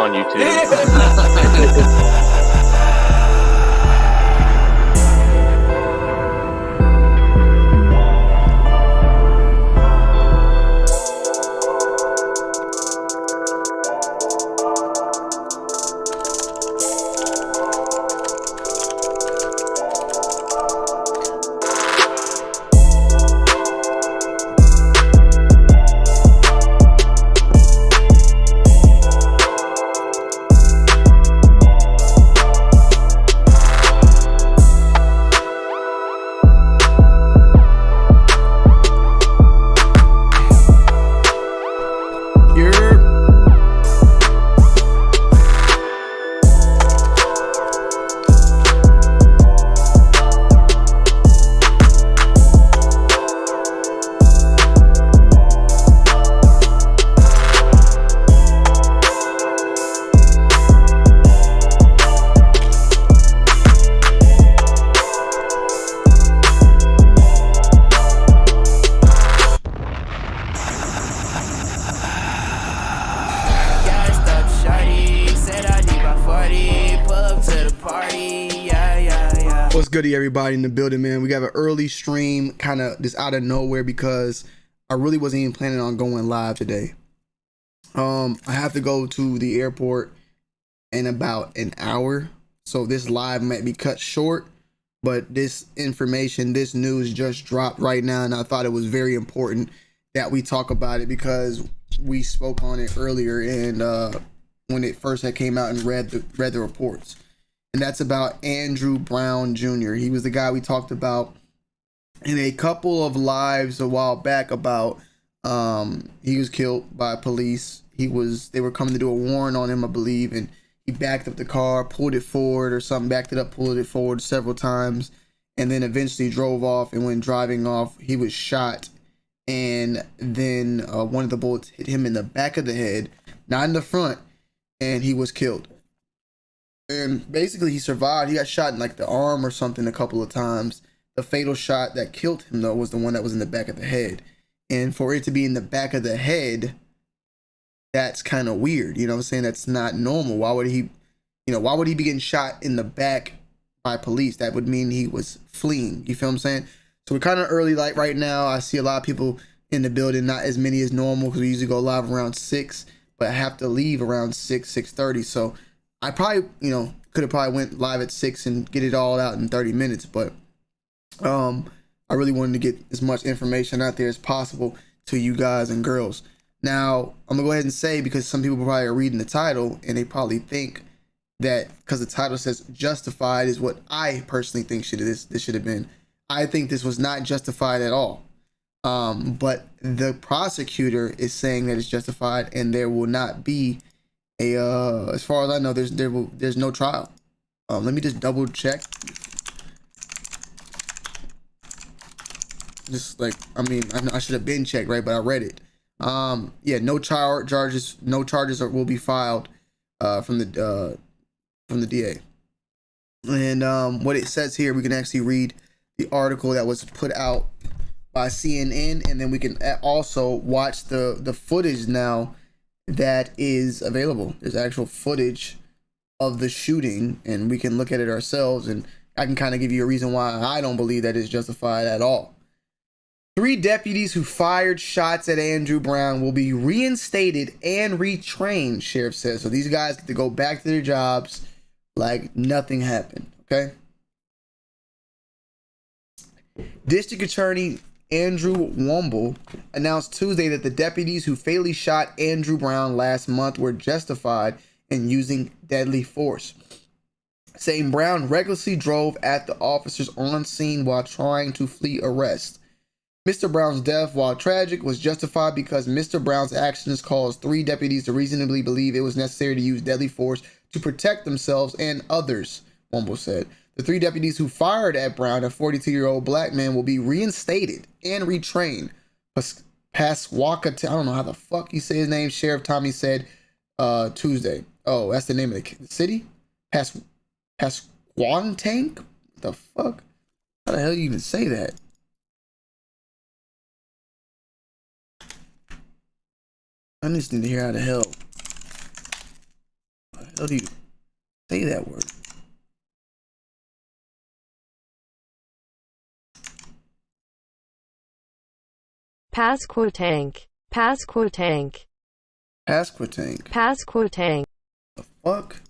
on YouTube. What's goody, everybody in the building, man? We got an early stream, kind of just out of nowhere, because I really wasn't even planning on going live today. I have to go to the airport in about an hour, so this live might be cut short, but this information, this news just dropped right now, and I thought it was very important that we talk about it because we spoke on it earlier, and when it first had came out and read the reports. And that's about Andrew Brown Jr. He was the guy we talked about in a couple of lives a while back about he was killed by police. They were coming to do a warrant on him, I believe, and he backed up the car, pulled it forward or something, backed it up, pulled it forward several times, and then eventually drove off. And when driving off, he was shot, and then one of the bullets hit him in the back of the head, not in the front, and he was killed. And basically he survived. He got shot in like the arm or something a couple of times. The fatal shot that killed him, though, was the one that was in the back of the head. And for it to be in the back of the head, that's kind of weird. You know what I'm saying? That's not normal. Why would he be getting shot in the back by police? That would mean he was fleeing. You feel what I'm saying? So we're kind of early light right now. I see a lot of people in the building, not as many as normal because we usually go live around 6, but I have to leave around 6:30. So I probably, could have probably went live at 6 and get it all out in 30 minutes, but I really wanted to get as much information out there as possible to you guys and girls. Now, I'm gonna go ahead and say, because some people probably are reading the title and they probably think that because the title says justified is what I personally think this should have been. I think this was not justified at all. But the prosecutor is saying that it's justified, and there will not be as far as I know, there's no trial. Let me just double check. Just like, I should have been checked, right? But I read it. Yeah, no charges will be filed from the DA. And what it says here, we can actually read the article that was put out by CNN, and then we can also watch the footage now that is available. There's actual footage of the shooting, and we can look at it ourselves, and I can kind of give you a reason why I don't believe that is justified at all. 3 deputies who fired shots at Andrew Brown will be reinstated and retrained, sheriff says. So these guys get to go back to their jobs like nothing happened, okay? District Attorney Andrew Womble announced Tuesday that the deputies who fatally shot Andrew Brown last month were justified in using deadly force, saying Brown recklessly drove at the officers on scene while trying to flee arrest. Mr. Brown's death, while tragic, was justified because Mr. Brown's actions caused 3 deputies to reasonably believe it was necessary to use deadly force to protect themselves and others, Womble said. The 3 deputies who fired at Brown, a 42-year-old black man, will be reinstated and retrained. Pasquaka, I don't know how the fuck you say his name, Sheriff Tommy said Tuesday. Oh, that's the name of the city? Pasquantank? What the fuck? How the hell you even say that? I just need to hear how the hell How do you say that word? Pasquotank. Pasquotank. Pasquotank. Pasquotank. The fuck?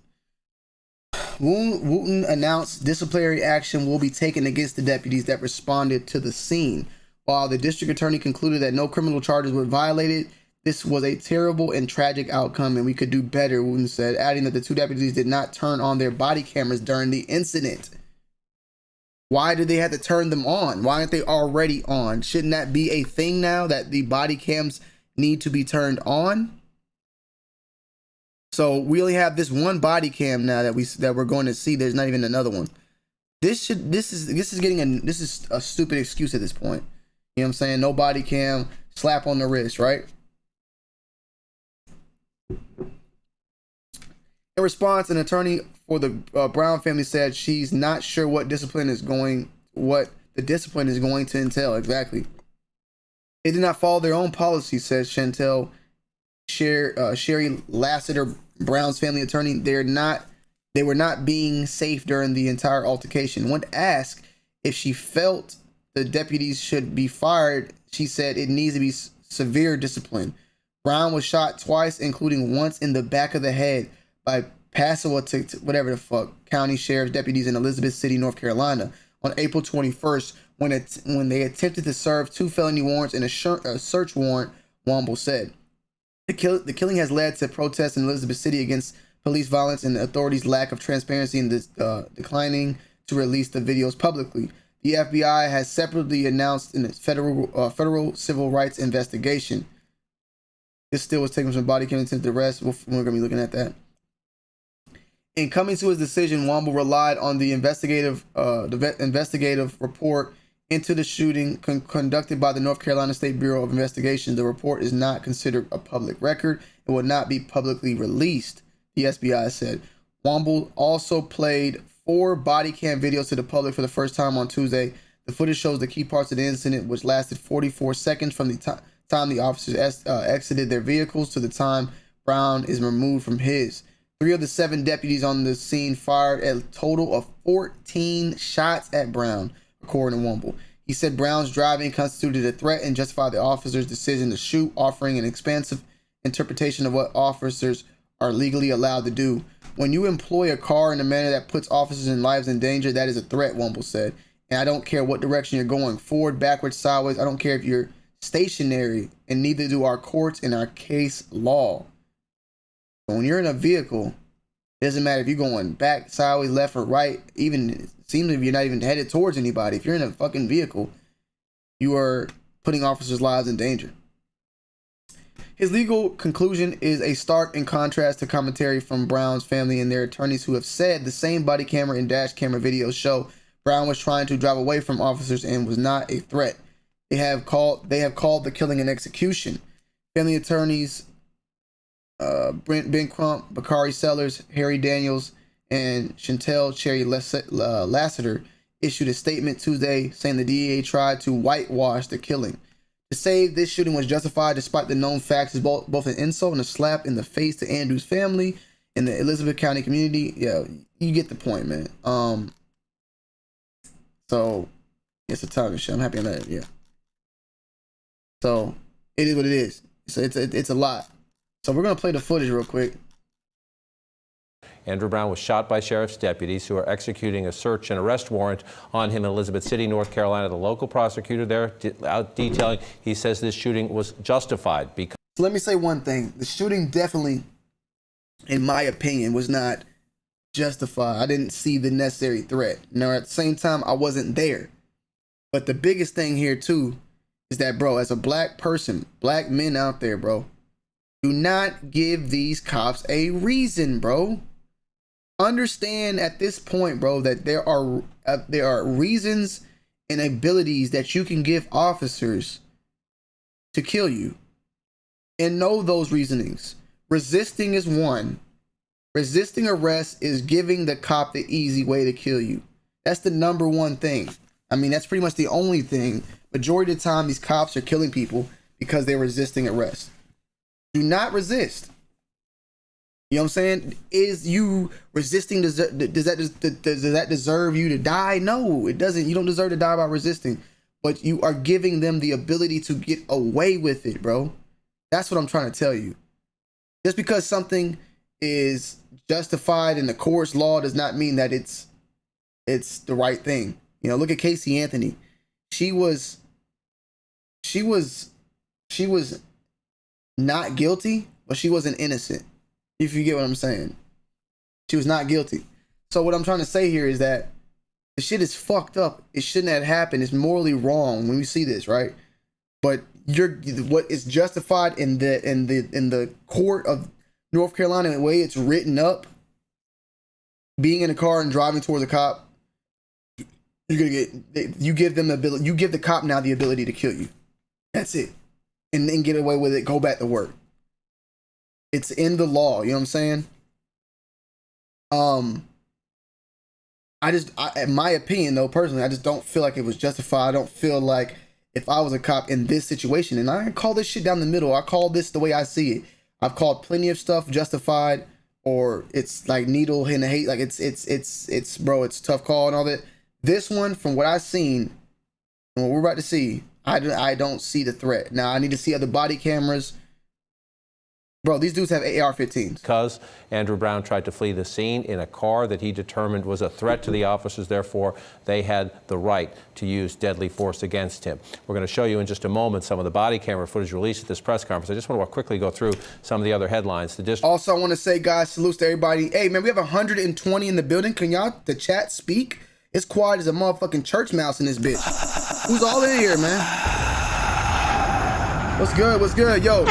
Wooten announced disciplinary action will be taken against the deputies that responded to the scene. While the district attorney concluded that no criminal charges were violated, this was a terrible and tragic outcome and we could do better, Wooten said, adding that the two deputies did not turn on their body cameras during the incident. Why did they have to turn them on? Why aren't they already on? Shouldn't that be a thing now that the body cams need to be turned on? So we only have this one body cam now that we're going to see. There's not even another one. This is a stupid excuse at this point. You know what I'm saying? No body cam, slap on the wrist, right? In response, an attorney for the Brown family said she's not sure what the discipline is going to entail exactly. They did not follow their own policy, says Chantel Sherry Lassiter, Brown's family attorney. They were not being safe during the entire altercation. When asked if she felt the deputies should be fired, she said it needs to be severe discipline. Brown was shot twice, including once in the back of the head by whatever the fuck county sheriff's deputies in Elizabeth City, North Carolina, on April 21st when they attempted to serve 2 felony warrants and a search warrant, Womble said. The killing has led to protests in Elizabeth City against police violence and the authorities' lack of transparency and declining to release the videos publicly. The FBI has separately announced in its federal civil rights investigation. This still was taken from body cam intent to arrest. We're going to be looking at that. In coming to his decision, Womble relied on the investigative report into the shooting conducted by the North Carolina State Bureau of Investigation. The report is not considered a public record and will not be publicly released, the SBI said. Womble also played 4 body cam videos to the public for the first time on Tuesday. The footage shows the key parts of the incident, which lasted 44 seconds from the time the officers exited their vehicles to the time Brown is removed from his. 3 of the 7 deputies on the scene fired a total of 14 shots at Brown, according to Womble. He said Brown's driving constituted a threat and justified the officer's decision to shoot, offering an expansive interpretation of what officers are legally allowed to do. When you employ a car in a manner that puts officers and lives in danger, that is a threat, Womble said. And I don't care what direction you're going, forward, backwards, sideways. I don't care if you're stationary, and neither do our courts and our case law. But when you're in a vehicle, it doesn't matter if you're going back, sideways, left, or right. Even it seems if you're not even headed towards anybody. If you're in a fucking vehicle, you are putting officers' lives in danger. His legal conclusion is a stark in contrast to commentary from Brown's family and their attorneys, who have said the same body camera and dash camera videos show Brown was trying to drive away from officers and was not a threat. They have called the killing an execution. Family attorneys Ben Crump, Bakari Sellers, Harry Daniels, and Chantel Cherry Lassiter issued a statement Tuesday saying the DEA tried to whitewash the killing. To say this shooting was justified despite the known facts is both an insult and a slap in the face to Andrew's family and the Elizabeth County community. Yeah, you get the point, man. So it's a ton of shit. I'm happy on that. Yeah. So it is what it is. So it's a lot. So we're gonna play the footage real quick. Andrew Brown was shot by sheriff's deputies who are executing a search and arrest warrant on him in Elizabeth City, North Carolina. The local prosecutor there out detailing, he says this shooting was justified because. So let me say one thing. The shooting definitely, in my opinion, was not justified. I didn't see the necessary threat. Now, at the same time, I wasn't there. But the biggest thing here, too, is that, bro, as a black person, black men out there, bro, do not give these cops a reason, bro. Understand at this point, bro, that there are reasons and abilities that you can give officers to kill you. And know those reasonings. Resisting is one. Resisting arrest is giving the cop the easy way to kill you. That's the number one thing. I mean, that's pretty much the only thing. Majority of the time, these cops are killing people because they're resisting arrest. Do not resist. You know what I'm saying? Is you resisting, does that deserve you to die? No, it doesn't. You don't deserve to die by resisting, but you are giving them the ability to get away with it, bro. That's what I'm trying to tell you. Just because something is justified in the court's law does not mean that it's the right thing. You know, look at Casey Anthony. She was not guilty, but she wasn't innocent. If you get what I'm saying. She was not guilty. So what I'm trying to say here is that the shit is fucked up. It shouldn't have happened. It's morally wrong when we see this, right? But what is justified in the court of North Carolina, the way it's written up, being in a car and driving towards a cop, you give them the ability, you give the cop now the ability to kill you. That's it. And then get away with it, go back to work. It's in the law, you know what I'm saying? In my opinion though, personally, I just don't feel like it was justified. I don't feel like if I was a cop in this situation, and I call this shit down the middle, I call this the way I see it. I've called plenty of stuff justified, or it's like needle in the hate, like it's bro, it's a tough call and all that. This one, from what I've seen and what we're about to see, I don't see the threat. Now I need to see other body cameras. Bro, these dudes have AR-15s. Because Andrew Brown tried to flee the scene in a car that he determined was a threat to the officers. Therefore, they had the right to use deadly force against him. We're going to show you in just a moment some of the body camera footage released at this press conference. I just want to quickly go through some of the other headlines. Also, I want to say, guys, salutes to everybody. Hey, man, we have 120 in the building. Can y'all, the chat, speak? It's quiet as a motherfucking church mouse in this bitch. Who's all in here, man? What's good? What's good? Yo.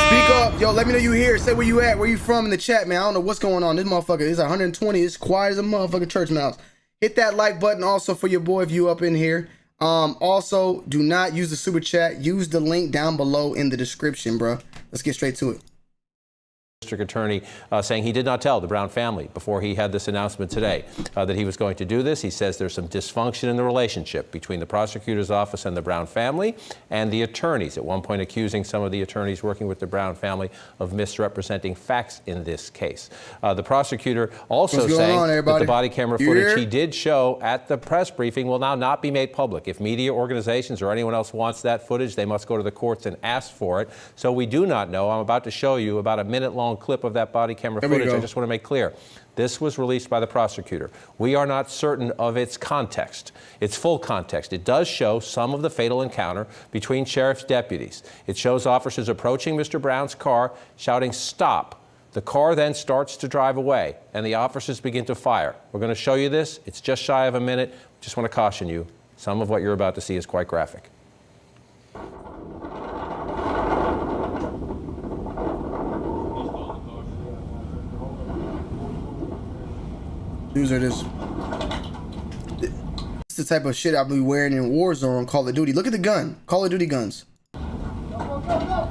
Speak up. Yo, let me know you here. Say where you at, where you from in the chat, man. I don't know what's going on. This motherfucker is 120. It's quiet as a motherfucking church mouse. Hit that like button also for your boy if you up in here. Also, do not use the super chat. Use the link down below in the description, bro. Let's get straight to it. District Attorney saying he did not tell the Brown family before he had this announcement today that he was going to do this. He says there's some dysfunction in the relationship between the prosecutor's office and the Brown family and the attorneys, at one point accusing some of the attorneys working with the Brown family of misrepresenting facts in this case. The prosecutor also saying that the body camera footage he did show at the press briefing will now not be made public. If media organizations or anyone else wants that footage, they must go to the courts and ask for it. So we do not know. I'm about to show you about a minute-long clip of that body camera footage. I just want to make clear, this was released by the prosecutor. We are not certain of its context, its full context. It does show some of the fatal encounter between sheriff's deputies. It shows officers approaching Mr. Brown's car, shouting, "Stop." The car then starts to drive away, and the officers begin to fire. We're going to show you this. It's just shy of a minute. Just want to caution you, some of what you're about to see is quite graphic. These are this. This is the type of shit I'll be wearing in Warzone, Call of Duty. Look at the gun. Call of Duty guns.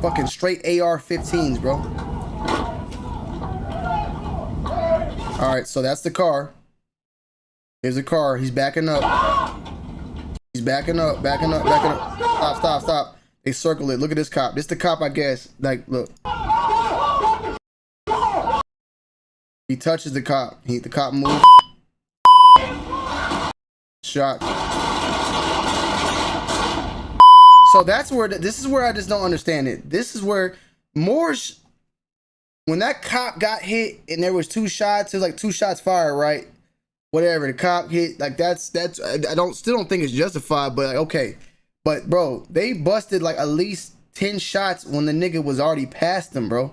Fucking straight AR-15s, bro. Alright, so that's the car. Here's the car. He's backing up. He's backing up, backing up, backing up. Stop, stop, stop. They circle it. Look at this cop. This the cop, I guess. Like, look. He touches the cop. The cop moves. Shot. So that's where this is where I just don't understand it. This is where when that cop got hit and there was 2 shots, it was like 2 shots fired, right? Whatever, the cop hit, like that's I still don't think it's justified, but like, okay. But bro, they busted like at least 10 shots when the nigga was already past them, bro.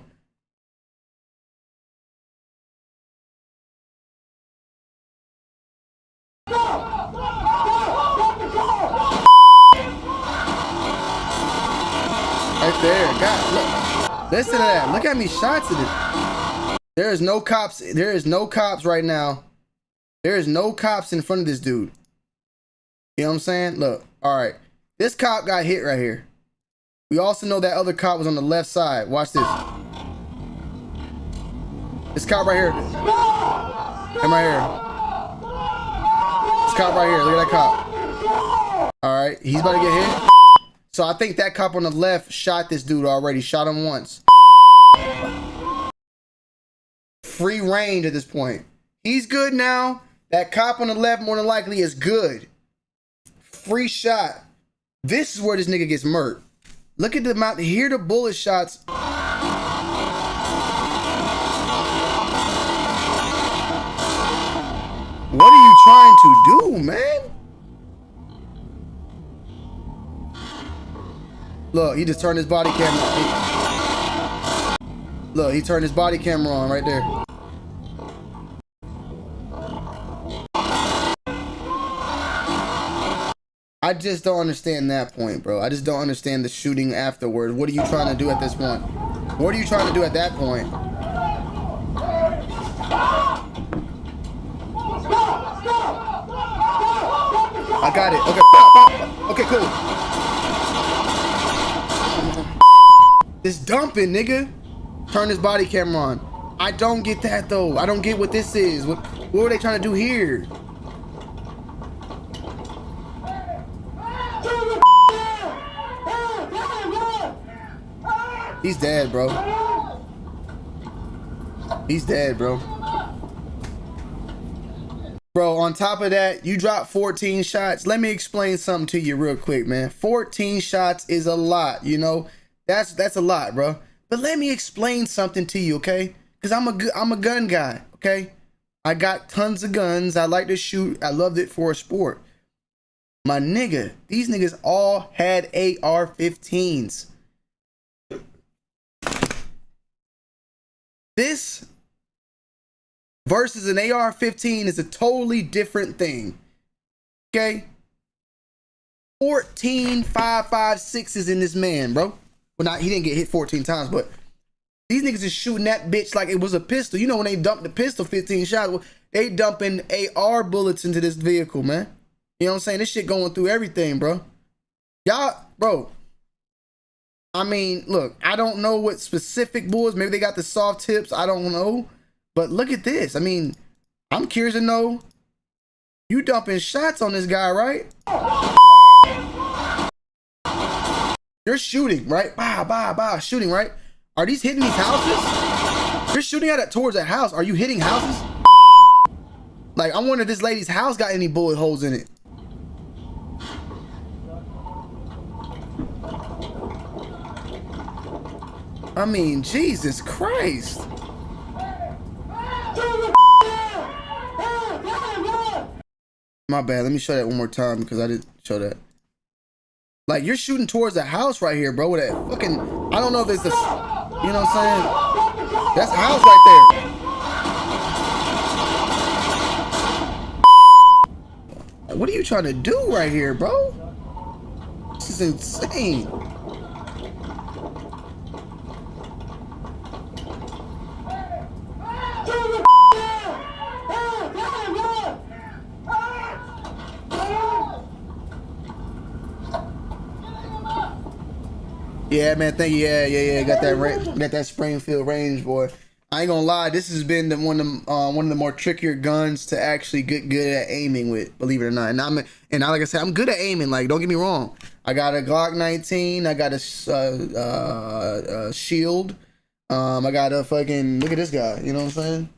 Right there, God, look. Listen to that. Look how many shots it is. There is no cops. There is no cops right now. There is no cops in front of this dude. You know what I'm saying? Look, all right. This cop got hit right here. We also know that other cop was on the left side. Watch this. This cop right here. Him right here. This cop right here. Look at that cop. All right, he's about to get hit. So I think that cop on the left shot this dude already. Shot him once. free range at this point. He's good now. That cop on the left more than likely is good. Free shot. This is where this nigga gets murked. Look at the amount. Hear the bullet shots. What are you trying to do, man? Look, he just turned his body camera on. Look, he turned his body camera on right there. I just don't understand that point, bro. I just don't understand the shooting afterward. What are you trying to do at this point? What are you trying to do at that point? I got it. Okay, pop, pop. Okay, cool. This dumping, nigga. Turn his body camera on. I don't get that, though. I don't get what this is. What were they trying to do here? He's dead, bro. He's dead, bro. Bro, on top of that, you dropped 14 shots. Let me explain something to you real quick, man. 14 shots is a lot, you know? That's a lot, bro. But let me explain something to you, okay? Because I'm a gun guy, okay? I got tons of guns. I like to shoot. I loved it for a sport. My nigga, these niggas all had AR-15s. This versus an AR-15 is a totally different thing. Okay? 14 5.56s in this man, bro. Well, he didn't get hit 14 times, but these niggas is shooting that bitch like it was a pistol. You know when they dump the pistol 15 shots, they dumping AR bullets into this vehicle, man. You know what I'm saying? This shit going through everything, bro. Y'all, bro. I mean, look, I don't know what specific bullets. Maybe they got the soft tips. I don't know. But look at this. I mean, I'm curious to know. You dumping shots on this guy, right? You're shooting, right? Shooting, right? Are these hitting these houses? You're shooting at it towards a house. Are you hitting houses? Like, I wonder if this lady's house got any bullet holes in it. I mean, Jesus Christ. My bad. Let me show that one more time because I didn't show that. Like, you're shooting towards a house right here, bro. With that fucking, I don't know if it's the, you know what I'm saying? That's a house right there. What are you trying to do right here, bro? This is insane. Yeah, man, thank you. Yeah. Got that Springfield range, boy. I ain't gonna lie, this has been one of the more trickier guns to actually get good at aiming with, believe it or not. And like I said, I'm good at aiming. Like, don't get me wrong. I got a Glock 19. I got a shield. I got a fucking, look at this guy. You know what I'm saying?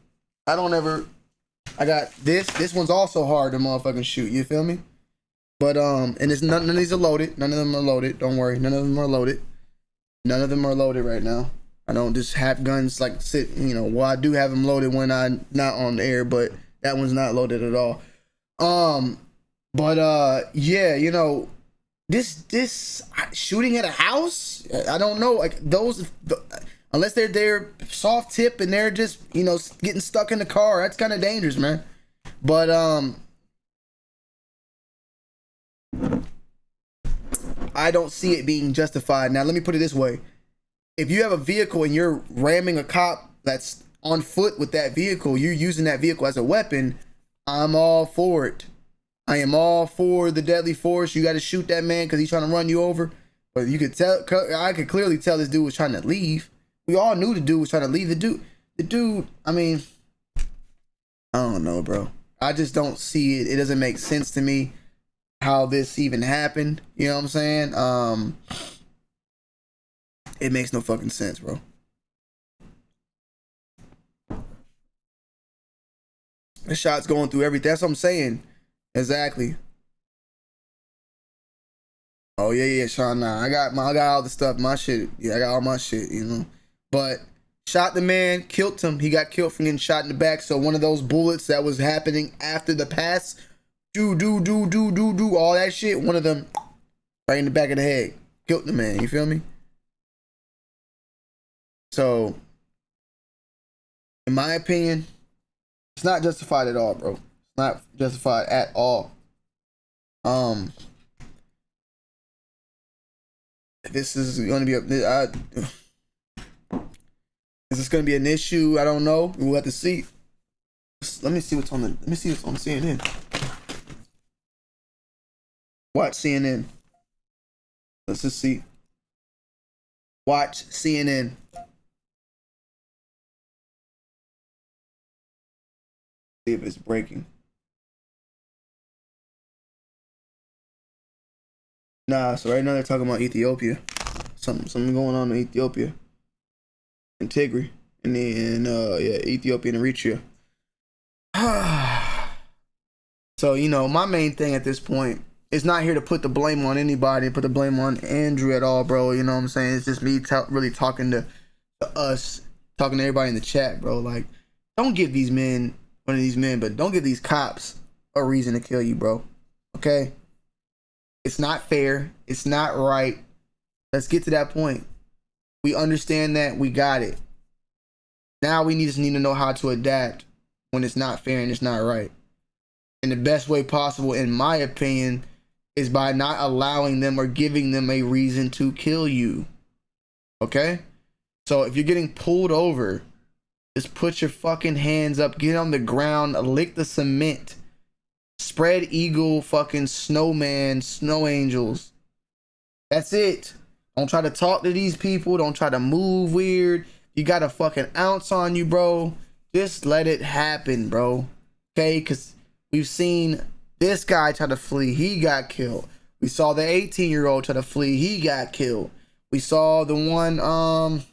I got this. This one's also hard to motherfucking shoot. You feel me? But and it's none of these are loaded. None of them are loaded. Don't worry. None of them are loaded. None of them are loaded right now. I don't just have guns like sit, you know, well, I do have them loaded when I'm not on the air, but that one's not loaded at all. Yeah, you know, this shooting at a house, I don't know, like those, unless they're soft tip and they're just, you know, getting stuck in the car, that's kind of dangerous, man. But I don't see it being justified. Now, let me put it this way. If you have a vehicle and you're ramming a cop that's on foot with that vehicle, you're using that vehicle as a weapon, I'm all for it. I am all for the deadly force. You got to shoot that man because he's trying to run you over. But you could tell, I could clearly tell this dude was trying to leave. We all knew the dude was trying to leave. The dude, I mean, I don't know, bro. I just don't see it. It doesn't make sense to me how this even happened. You know what I'm saying? It makes no fucking sense, bro. The shot's going through everything. That's what I'm saying. Exactly. Oh yeah, Sean. Nah, I got all the stuff. My shit. Yeah, I got all my shit. You know, but shot the man, killed him. He got killed from getting shot in the back. So one of those bullets that was happening after the pass, do all that shit. One of them right in the back of the head, killed the man. You feel me? So, in my opinion, it's not justified at all, bro. It's not justified at all. This is going to be is this going to be an issue? I don't know. We'll have to see. Let me see what's on CNN. Watch CNN. Let's just see. Watch CNN. See if it's breaking. Nah, so right now they're talking about Ethiopia. Something going on in Ethiopia. In Tigray. And then Ethiopia and Eritrea. So, you know, my main thing at this point is not here to put the blame on anybody, put the blame on Andrew at all, bro. You know what I'm saying? It's just me really talking to us, talking to everybody in the chat, bro. Like, don't give these men, one of these men, but don't give these cops a reason to kill you, bro. Okay? It's not fair. It's not right. Let's get to that point. We understand that. We got it. Now we just need to know how to adapt when it's not fair and it's not right. And the best way possible, in my opinion, is by not allowing them or giving them a reason to kill you. Okay? So if you're getting pulled over, just put your fucking hands up, get on the ground, lick the cement. Spread eagle, fucking snowman, snow angels. That's it. Don't try to talk to these people. Don't try to move weird. You got a fucking ounce on you, bro. Just let it happen, bro. Okay? Because we've seen this guy try to flee. He got killed. We saw the 18-year-old try to flee. He got killed. We saw the one, I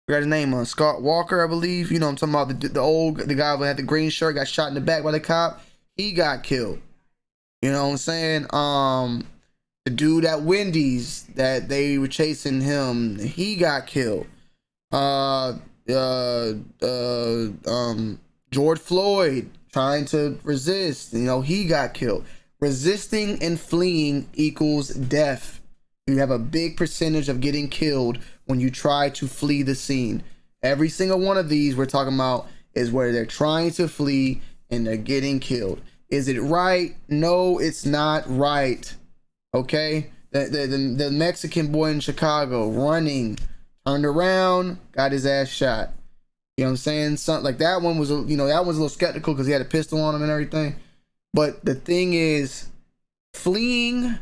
forgot his name, Scott Walker, I believe. You know what I'm talking about, the guy who had the green shirt, got shot in the back by the cop. He got killed. You know what I'm saying? The dude at Wendy's that they were chasing him, he got killed. George Floyd trying to resist, you know, he got killed. Resisting and fleeing equals death. You have a big percentage of getting killed when you try to flee the scene. Every single one of these we're talking about is where they're trying to flee and they're getting killed. Is it right? No, it's not right. Okay? The Mexican boy in Chicago running, turned around, got his ass shot. You know what I'm saying? Something like that one was, you know, that was a little skeptical because he had a pistol on him and everything. But the thing is, fleeing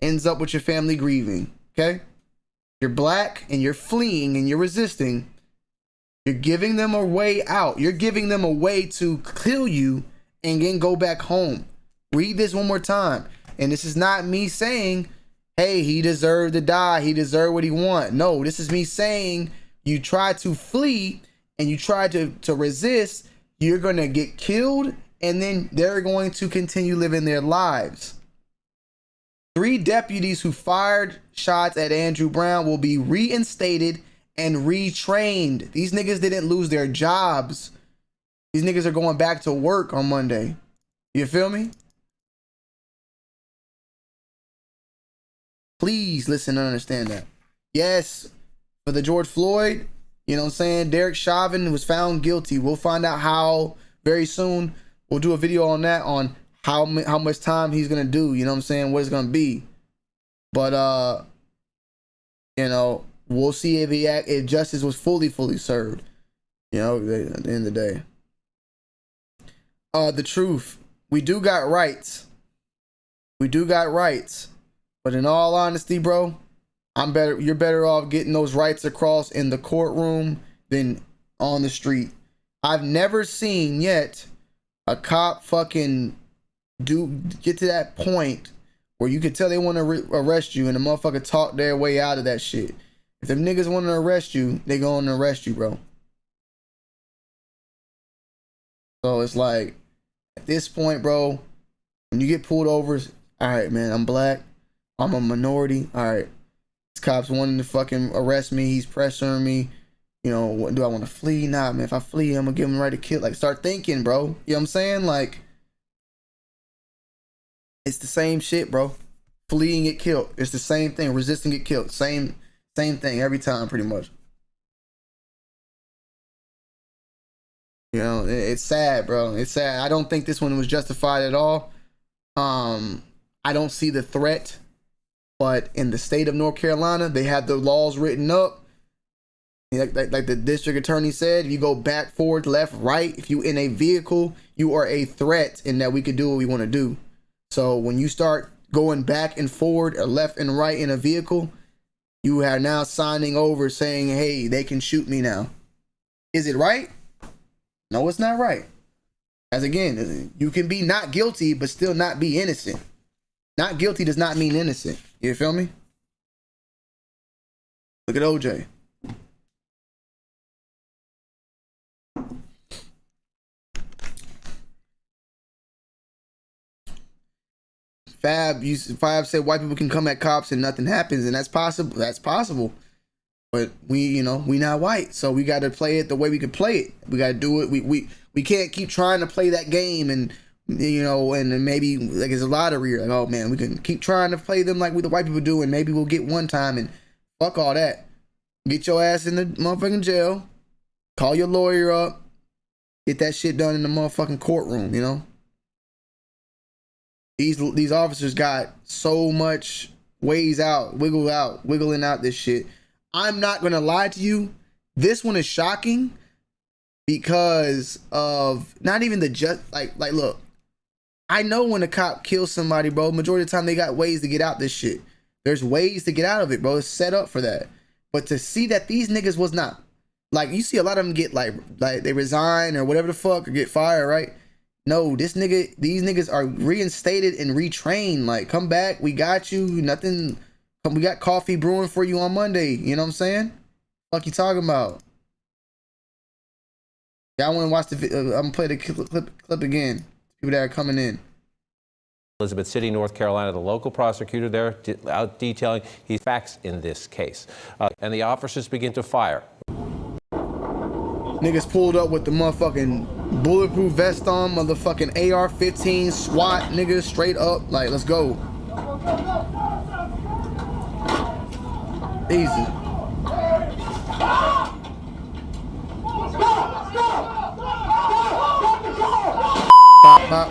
ends up with your family grieving. Okay? You're black and you're fleeing and you're resisting. You're giving them a way out. You're giving them a way to kill you and then go back home. Read this one more time. And this is not me saying, hey, he deserved to die. He deserved what he want. No, this is me saying you try to flee and you try to resist. You're going to get killed and then they're going to continue living their lives. 3 deputies who fired shots at Andrew Brown will be reinstated and retrained. These niggas didn't lose their jobs. These niggas are going back to work on Monday. You feel me? Please listen and understand that. Yes, for the George Floyd, you know what I'm saying? Derek Chauvin was found guilty. We'll find out how very soon. We'll do a video on that, on how much time he's going to do. You know what I'm saying? What it's going to be. But, you know, we'll see if justice was fully served. You know, at the end of the day. The truth. We do got rights. We do got rights. But in all honesty, bro, you're better off getting those rights across in the courtroom than on the street. I've never seen yet a cop fucking get to that point where you can tell they want to arrest you and the motherfucker talk their way out of that shit. If them niggas want to arrest you, they going to arrest you, bro. So it's like, at this point, bro, when you get pulled over, all right, man, I'm black, I'm a minority. All right, this cop's wanting to fucking arrest me. He's pressuring me. You know, what, do I want to flee? Nah, man, if I flee, I'm gonna give him the right to kill. Like, start thinking, bro. You know what I'm saying? Like, it's the same shit, bro. Fleeing, get killed. It's the same thing. Resisting, get killed. Same thing every time, pretty much. You know, it's sad, bro. It's sad. I don't think this one was justified at all. I don't see the threat, but in the state of North Carolina, they have the laws written up. Like the district attorney said, if you go back, forward, left, right, if you in a vehicle, you are a threat in that we could do what we want to do. So when you start going back and forward or left and right in a vehicle, you are now signing over saying, hey, they can shoot me now. Is it right? No, it's not right. As again, you can be not guilty, but still not be innocent. Not guilty does not mean innocent. You feel me? Look at OJ. Fab said white people can come at cops and nothing happens, and that's possible. That's possible. But we not white, so we got to play it the way we can play it. We got to do it. We can't keep trying to play that game and and maybe like it's a lottery. Like, oh man, we can keep trying to play them like the white people do, and maybe we'll get one time. And fuck all that. Get your ass in the motherfucking jail. Call your lawyer up. Get that shit done in the motherfucking courtroom. You know. These officers got so much ways out, wiggling out this shit. I'm not gonna lie to you. This one is shocking because of not even the like look. I know when a cop kills somebody, bro, majority of the time they got ways to get out this shit. There's ways to get out of it, bro. It's set up for that. But to see that these niggas was not, like, you see a lot of them get like they resign or whatever the fuck or get fired, right? No, these niggas are reinstated and retrained. Like, come back, we got you. Nothing. We got coffee brewing for you on Monday. You know what I'm saying? Fuck you talking about? Y'all want to watch the? I'm gonna play the clip again. People that are coming in. Elizabeth City, North Carolina, the local prosecutor there out detailing his facts in this case, and the officers begin to fire. Niggas pulled up with the motherfucking bulletproof vest on, motherfucking AR-15 SWAT niggas straight up. Like, let's go. Easy. Pop, pop.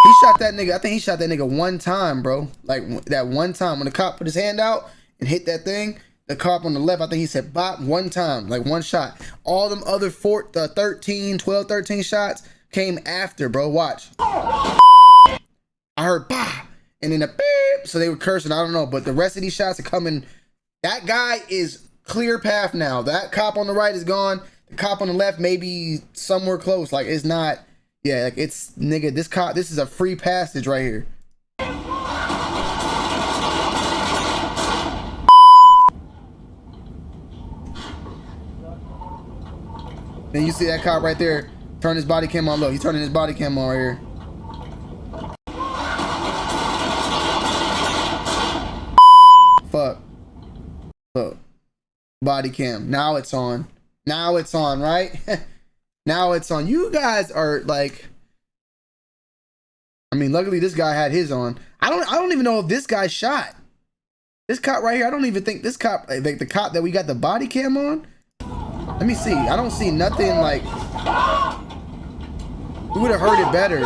He shot that nigga. I think he shot that nigga one time, bro. Like, that one time when the cop put his hand out and hit that thing. The cop on the left, I think he said bop one time, like one shot. All them other 13 shots came after, bro. Watch. I heard bah, and then a beep. So they were cursing. I don't know, but the rest of these shots are coming. That guy is clear path now. That cop on the right is gone. The cop on the left may be somewhere close. Like, it's not. Yeah, like, it's nigga. This cop. This is a free passage right here. Then you see that cop right there turn his body cam on low. He's turning his body cam on right here. Fuck. Look. Body cam. Now it's on. Now it's on, right? Now it's on. You guys are like, I mean, luckily this guy had his on. I don't even know if this guy shot. This cop right here, I don't even think this cop, like the cop that we got the body cam on. Let me see. I don't see nothing like. We would have heard it better.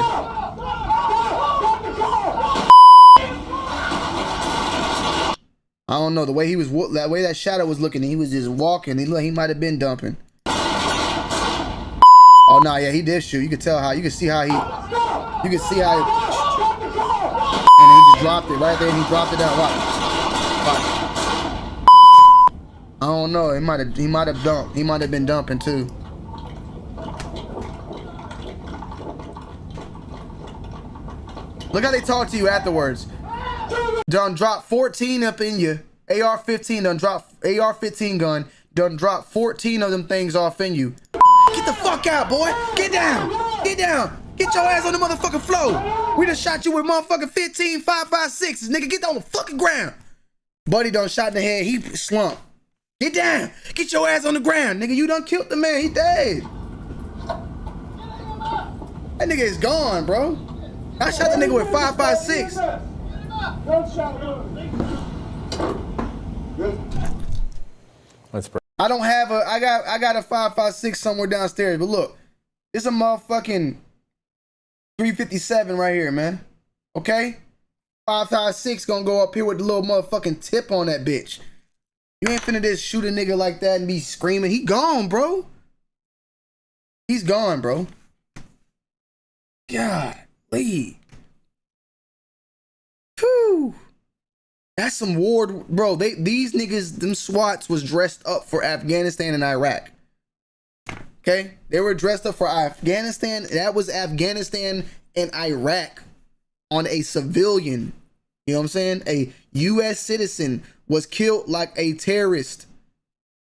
I don't know the way he was. That way that shadow was looking. He was just walking. He might have been dumping. Oh no, yeah, he did shoot. You could tell how. You could see how he. You could see how. And he just dropped it right there. And he dropped it down. Watch. I don't know. He might have dumped. He might have been dumping too. Look how they talk to you afterwards. Done drop 14 up in you. AR-15 done drop AR-15 gun. done dropped 14 of them things off in you. Get the fuck out, boy. Get down. Get down. Get your ass on the motherfucking floor. We done shot you with motherfucking 15 5.56s, nigga. Get on the fucking ground. Buddy done shot in the head. He slumped. Get down. Get your ass on the ground, nigga. You done killed the man. He dead. That nigga is gone, bro. I shot the nigga with 5.56. That's I don't have a. I got a 5.56 somewhere downstairs. But look, it's a motherfucking 357 right here, man. Okay, 5.56 gonna go up here with the little motherfucking tip on that bitch. You ain't finna just shoot a nigga like that and be screaming. He gone, bro. He's gone, bro. God, Lee. Whew. That's some war, bro. These niggas, them SWATs was dressed up for Afghanistan and Iraq. Okay, they were dressed up for Afghanistan. That was Afghanistan and Iraq on a civilian. You know what I'm saying? A U.S. citizen was killed like a terrorist.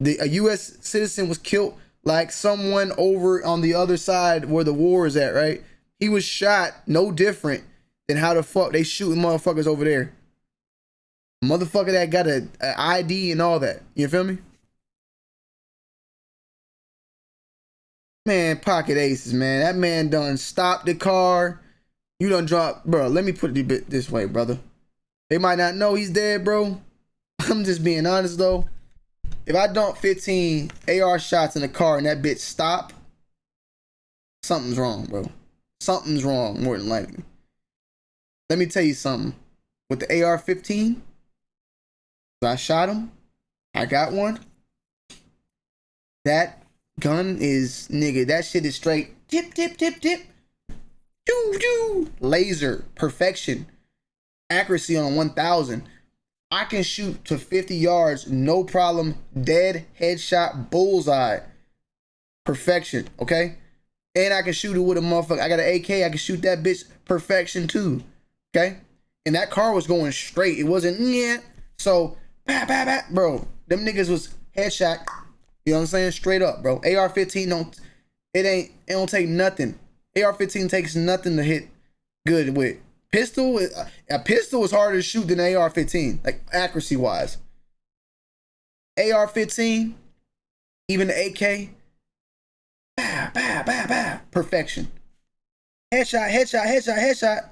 A U.S. citizen was killed like someone over on the other side where the war is at, right? He was shot no different than how the fuck they shooting motherfuckers over there. Motherfucker that got a ID and all that. You feel me? Man, pocket aces, man. That man done stopped the car. You done dropped, bro. Let me put it this way, brother. They might not know he's dead, bro. I'm just being honest, though. If I dump 15 AR shots in the car and that bitch stop, something's wrong, bro. Something's wrong, more than likely. Let me tell you something. With the AR-15, I shot him. I got one. That gun is, nigga, that shit is straight. Tip, tip, tip, tip. Doo, doo. Laser. Perfection. Accuracy on 1,000. I can shoot to 50 yards, no problem. Dead, headshot, bullseye. Perfection, okay? And I can shoot it with a motherfucker. I got an AK. I can shoot that bitch perfection too. Okay? And that car was going straight. It wasn't, yeah. So, bah, bah, bah. Bro, them niggas was headshot. You know what I'm saying? Straight up, bro. AR-15 it don't take nothing. AR-15 takes nothing to hit good with. A pistol is harder to shoot than AR-15, like accuracy wise. AR-15, even the AK, bah, bah, bah, bah. Perfection. Headshot, headshot, headshot, headshot.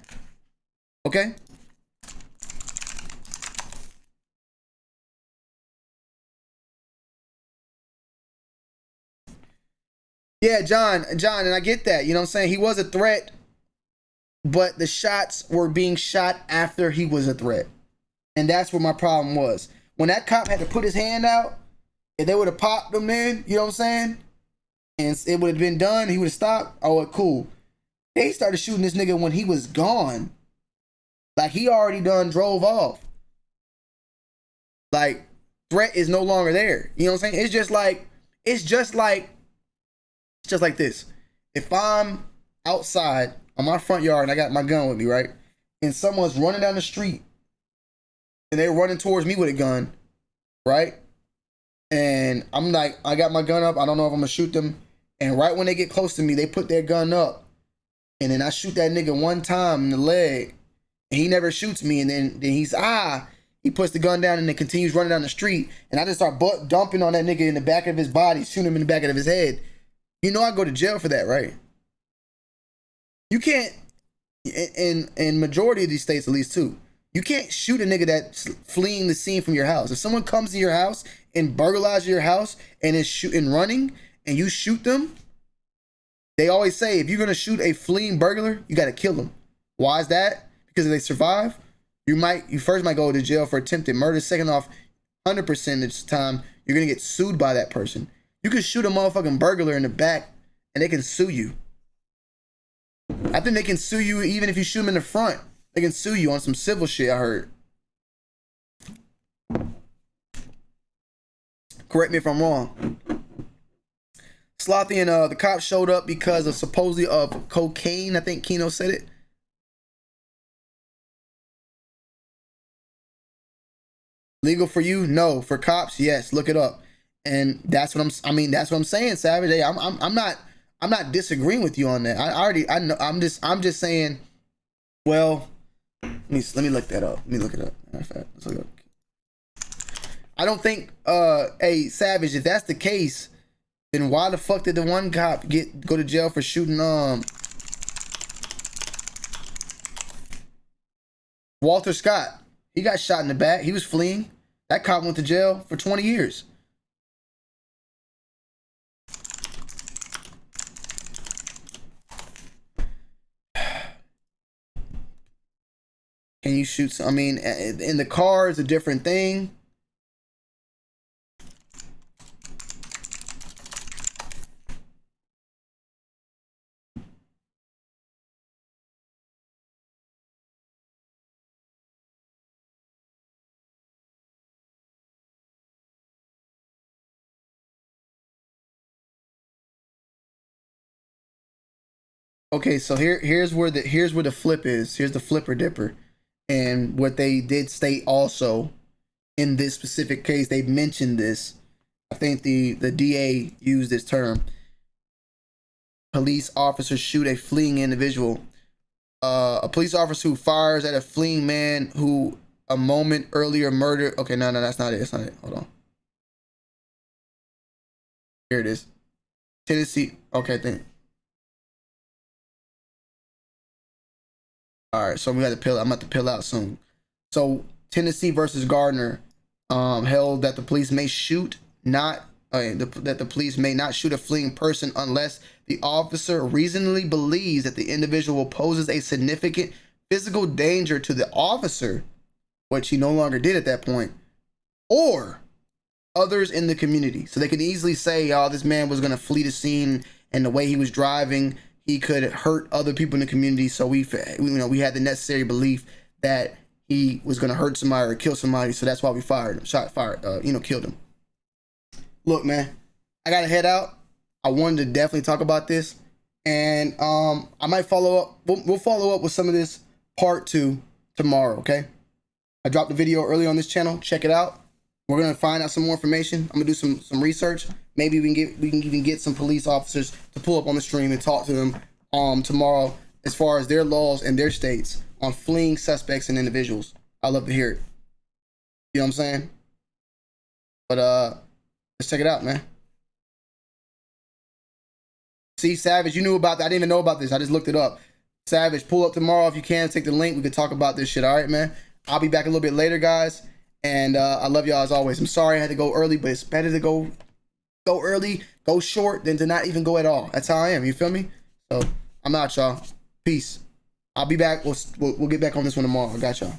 Okay? Yeah, John, and I get that. You know what I'm saying? He was a threat, but the shots were being shot after he was a threat. And that's where my problem was. When that cop had to put his hand out, if they would have popped him in, you know what I'm saying? And it would have been done, he would have stopped. Oh, cool. They started shooting this nigga when he was gone. Like, he already done drove off. Like, threat is no longer there. You know what I'm saying? It's just like this. If I'm outside on my front yard and I got my gun with me, right? And someone's running down the street and they're running towards me with a gun, right? And I'm like, I got my gun up. I don't know if I'm gonna shoot them. And right when they get close to me, they put their gun up. And then I shoot that nigga one time in the leg. And he never shoots me. And then he puts the gun down and then continues running down the street. And I just start butt dumping on that nigga in the back of his body, shooting him in the back of his head. You know I go to jail for that, right? You can't, in majority of these states at least too, you can't shoot a nigga that's fleeing the scene from your house. If someone comes to your house and burglarizes your house and is shooting running and you shoot them, they always say if you're gonna shoot a fleeing burglar, you gotta kill them. Why is that? Because if they survive, you first might go to jail for attempted murder. Second off, 100% of the time, you're gonna get sued by that person. You can shoot a motherfucking burglar in the back and they can sue you. I think they can sue you even if you shoot them in the front. They can sue you on some civil shit, I heard. Correct me if I'm wrong. Slothy and the cops showed up because of supposedly of cocaine. I think Keno said it. Legal for you? No. For cops? Yes. Look it up. And that's what that's what I'm saying, Savage. Hey, I'm not disagreeing with you on that. I know. I'm just saying. Well, let me look that up. Let me look it up. Matter of fact, let's look it up. I don't think, hey, Savage, if that's the case, then why the fuck did the one cop go to jail for shooting Walter Scott? He got shot in the back. He was fleeing. That cop went to jail for 20 years. Can you shoot some? I mean, in the car is a different thing. Okay, so here's where the flip is. Here's the flipper dipper. And what they did state also in this specific case, they mentioned this. I think the DA used this term. Police officers shoot a fleeing individual. A police officer who fires at a fleeing man who a moment earlier murdered. Okay, no, that's not it. That's not it. Hold on. Here it is. Tennessee. Okay, thank. All right, so we got to pill. I'm about to pill out soon. So Tennessee versus Gardner held that the police may that the police may not shoot a fleeing person unless the officer reasonably believes that the individual poses a significant physical danger to the officer, which he no longer did at that point, or others in the community. So they can easily say, "Oh, this man was going to flee the scene, and the way he was driving, he could hurt other people in the community." So we had the necessary belief that he was going to hurt somebody or kill somebody. So that's why we fired him, killed him. Look, man, I got to head out. I wanted to definitely talk about this, and I might follow up. We'll follow up with some of this part 2 tomorrow. Okay. I dropped a video early on this channel. Check it out. We're going to find out some more information. I'm going to do some research. Maybe we can even get some police officers to pull up on the stream and talk to them tomorrow as far as their laws and their states on fleeing suspects and individuals. I'd love to hear it. You know what I'm saying? But let's check it out, man. See, Savage, you knew about that. I didn't even know about this. I just looked it up. Savage, pull up tomorrow if you can. Take the link. We can talk about this shit. All right, man. I'll be back a little bit later, guys. And I love y'all as always. I'm sorry I had to go early, but it's better to go early, go short, than to not even go at all. That's how I am. You feel me? So I'm out, y'all. Peace. I'll be back. We'll get back on this one tomorrow. I got y'all.